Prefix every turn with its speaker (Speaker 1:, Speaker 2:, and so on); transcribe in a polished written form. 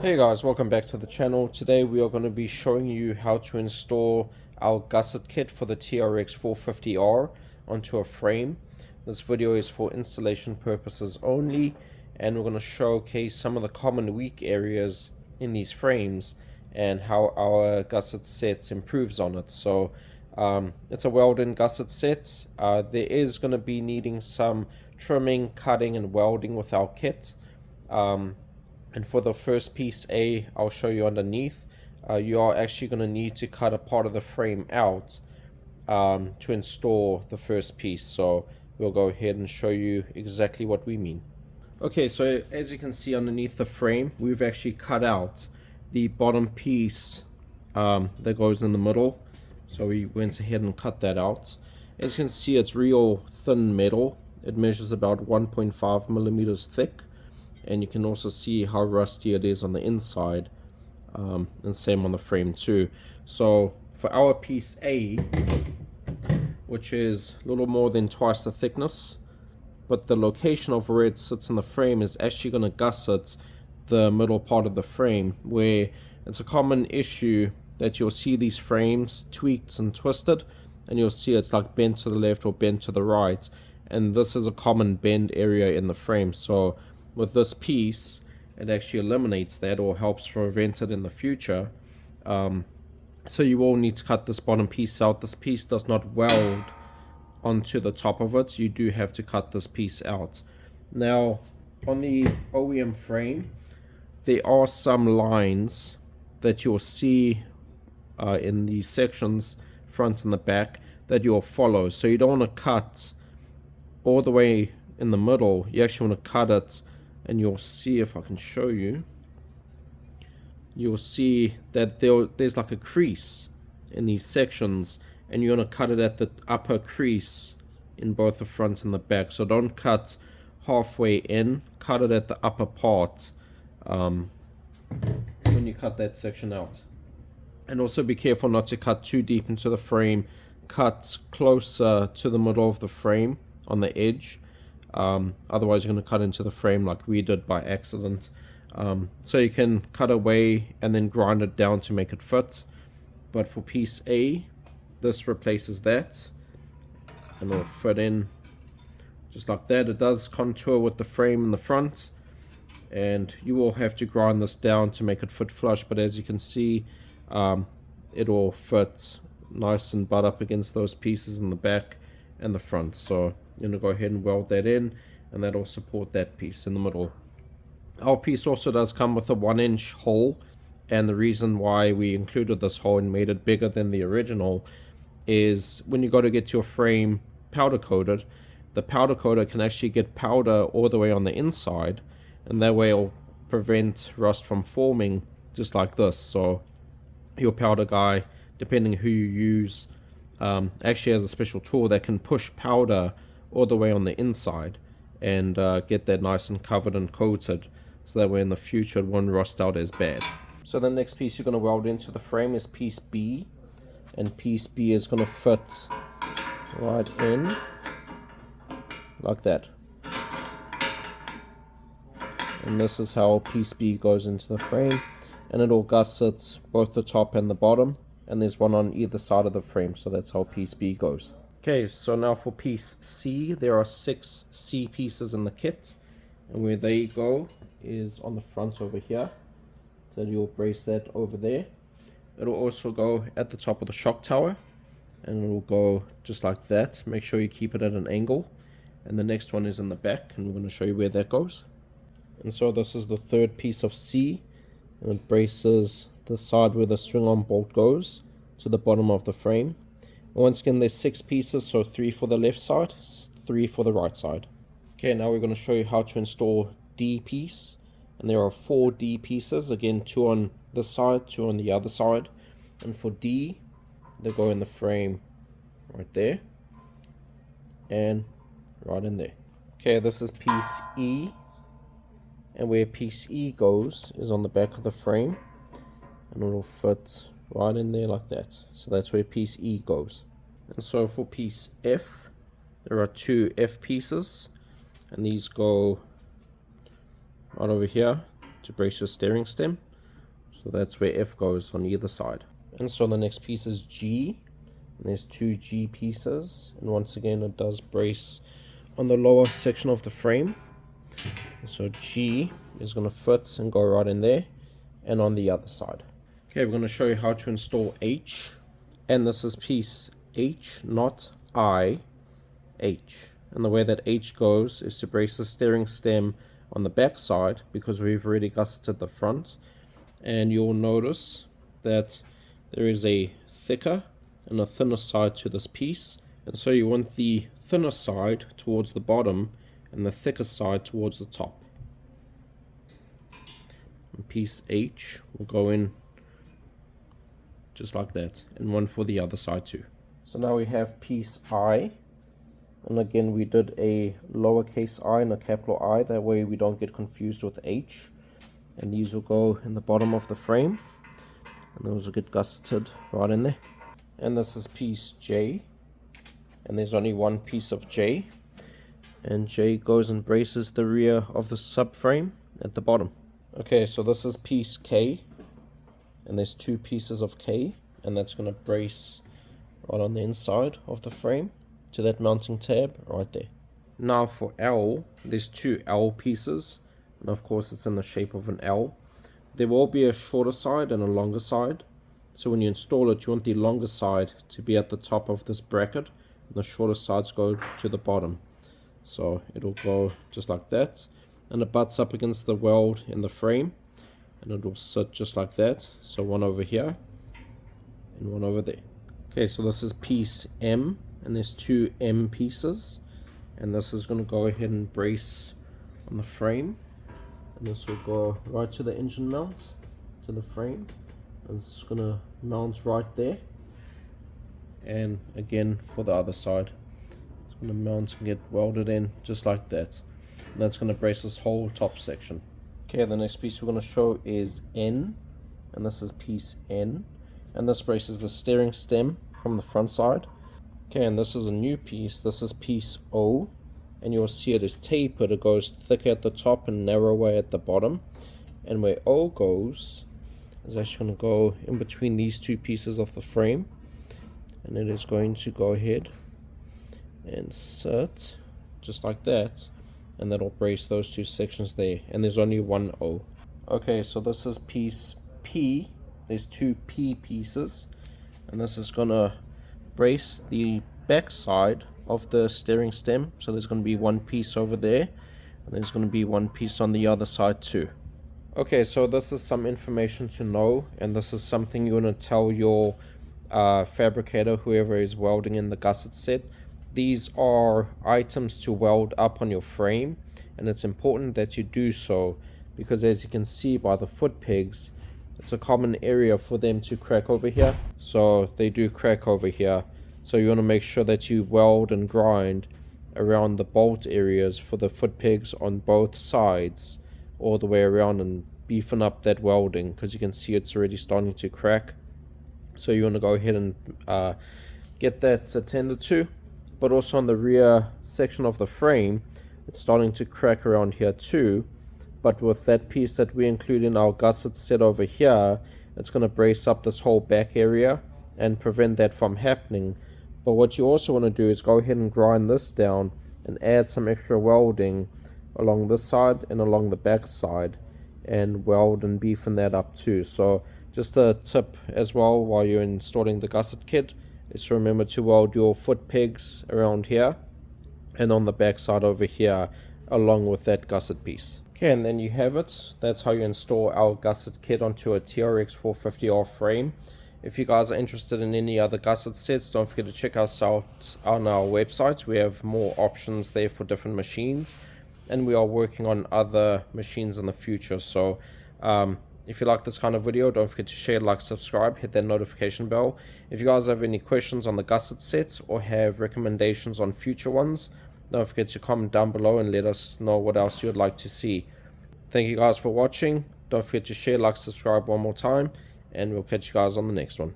Speaker 1: Hey guys, welcome back to the channel. Today we are going to be showing you how to install our gusset kit for the trx450r onto a frame. This video is for installation purposes only, and we're going to showcase some of the common weak areas in these frames and how our gusset set improves on it. So it's a welded gusset set. There is going to be needing some trimming, cutting and welding with our kit. And for the first piece A, I'll show you underneath. You are actually going to need to cut a part of the frame out to install the first piece. So we'll go ahead and show you exactly what we mean. Okay, so as you can see underneath the frame, we've actually cut out the bottom piece that goes in the middle. So we went ahead and cut that out. As you can see, it's real thin metal. It measures about 1.5 millimeters thick. And you can also see how rusty it is on the inside, and same on the frame too. So for our piece A, which is a little more than twice the thickness, but the location of where it sits in the frame is actually going to gusset the middle part of the frame, where it's a common issue that you'll see these frames tweaked and twisted, and you'll see it's like bent to the left or bent to the right, and this is a common bend area in the frame. So with this piece, it actually eliminates that or helps prevent it in the future. So you will need to cut this bottom piece out. This piece does not weld onto the top of it. You do have to cut this piece out. Now, on the OEM frame, there are some lines that you'll see in these sections, front and the back, that you'll follow. So you don't want to cut all the way in the middle. You actually want to cut it, and you'll see, if I can show you, you'll see that there's like a crease in these sections, and you're going to cut it at the upper crease in both the front and the back. So don't cut halfway in, cut it at the upper part when you cut that section out. And also be careful not to cut too deep into the frame. Cut closer to the middle of the frame on the edge. Otherwise you're going to cut into the frame like we did by accident. So you can cut away and then grind it down to make it fit. But for piece A, this replaces that, and it'll fit in just like that. It does contour with the frame in the front, and you will have to grind this down to make it fit flush, but as you can see, it'll fit nice and butt up against those pieces in the back and the front. So you're going to go ahead and weld that in, and that'll support that piece in the middle. Our piece also does come with a 1-inch hole, and the reason why we included this hole and made it bigger than the original is when you go to get your frame powder coated, the powder coater can actually get powder all the way on the inside, and that way it'll prevent rust from forming just like this. So your powder guy, depending who you use, actually has a special tool that can push powder all the way on the inside and get that nice and covered and coated, so that way in the future it won't rust out as bad. So the next piece you're going to weld into the frame is piece B, and piece B is going to fit right in like that. And this is how piece B goes into the frame, and it'll gusset both the top and the bottom, and there's one on either side of the frame. So that's how piece B goes. Okay, so now for piece C, there are 6 C pieces in the kit, and where they go is on the front over here. So you'll brace that over there. It'll also go at the top of the shock tower, and it'll go just like that. Make sure you keep it at an angle. And the next one is in the back, and we're going to show you where that goes. And so this is the third piece of C, and it braces the side where the string-on bolt goes to the bottom of the frame. Once again, there's 6 pieces, so 3 for the left side, 3 for the right side. Okay, now we're going to show you how to install D piece, and there are 4 D pieces. Again, 2 on this side, 2 on the other side. And for D, they go in the frame right there and right in there. Okay, this is piece E, and where piece E goes is on the back of the frame, and it'll fit right in there like that. So that's where piece E goes. And so for piece F, there are 2 F pieces, and these go right over here to brace your steering stem. So that's where F goes on either side. And so the next piece is G. And there's two G pieces. And once again, it does brace on the lower section of the frame. So G is going to fit and go right in there and on the other side. Okay, we're going to show you how to install H. And this is piece H, not I, H. And the way that H goes is to brace the steering stem on the back side because we've already gusseted the front. And you'll notice that there is a thicker and a thinner side to this piece. And so you want the thinner side towards the bottom and the thicker side towards the top. And piece H will go in just like that, and one for the other side too. So now we have piece I, and again we did a lowercase I and a capital I, that way we don't get confused with H. And these will go in the bottom of the frame, and those will get gusseted right in there. And this is piece J, and there's only one piece of J, and J goes and braces the rear of the subframe at the bottom. Okay, so this is piece K, and there's two pieces of K, and that's going to brace right on the inside of the frame to that mounting tab right there. Now for L, there's two L pieces, and of course it's in the shape of an L. There will be a shorter side and a longer side, so when you install it you want the longer side to be at the top of this bracket and the shorter sides go to the bottom. So it'll go just like that, and it butts up against the weld in the frame, and it will sit just like that. So one over here and one over there. Okay, so this is piece M, and there's two M pieces, and this is going to go ahead and brace on the frame, and this will go right to the engine mount, to the frame, and it's going to mount right there. And again for the other side, it's going to mount and get welded in just like that, and that's going to brace this whole top section. Okay, the next piece we're going to show is N, and this is piece N, and this braces the steering stem from the front side. Okay, and this is a new piece. This is piece O, and you'll see it is tapered. It goes thicker at the top and narrower at the bottom, and where O goes is actually going to go in between these two pieces of the frame, and it is going to go ahead and sit just like that, and that'll brace those two sections there, and there's only one O. Okay, so this is piece P. There's two P pieces, and this is gonna brace the back side of the steering stem. So there's gonna be one piece over there, and there's gonna be one piece on the other side too. Okay, so this is some information to know, and this is something you want to tell your fabricator, whoever is welding in the gusset set. These are items to weld up on your frame, and it's important that you do so because, as you can see by the foot pegs, it's a common area for them to crack over here. So they do crack over here, so you want to make sure that you weld and grind around the bolt areas for the foot pegs on both sides all the way around, and beefing up that welding because you can see it's already starting to crack. So you want to go ahead and get that attended to. But also on the rear section of the frame, it's starting to crack around here too. But with that piece that we include in our gusset set over here, it's going to brace up this whole back area and prevent that from happening. But what you also want to do is go ahead and grind this down and add some extra welding along this side and along the back side, and weld and beefing that up too. So just a tip as well while you're installing the gusset kit is to remember to weld your foot pegs around here and on the back side over here along with that gusset piece. Okay, and then you have it. That's how you install our gusset kit onto a trx450r frame. If you guys are interested in any other gusset sets, don't forget to check us out on our website. We have more options there for different machines, and we are working on other machines in the future. So if you like this kind of video, don't forget to share, like, subscribe, hit that notification bell. If you guys have any questions on the gusset sets or have recommendations on future ones, don't forget to comment down below and let us know what else you would like to see. Thank you guys for watching. Don't forget to share, like, subscribe one more time, and we'll catch you guys on the next one.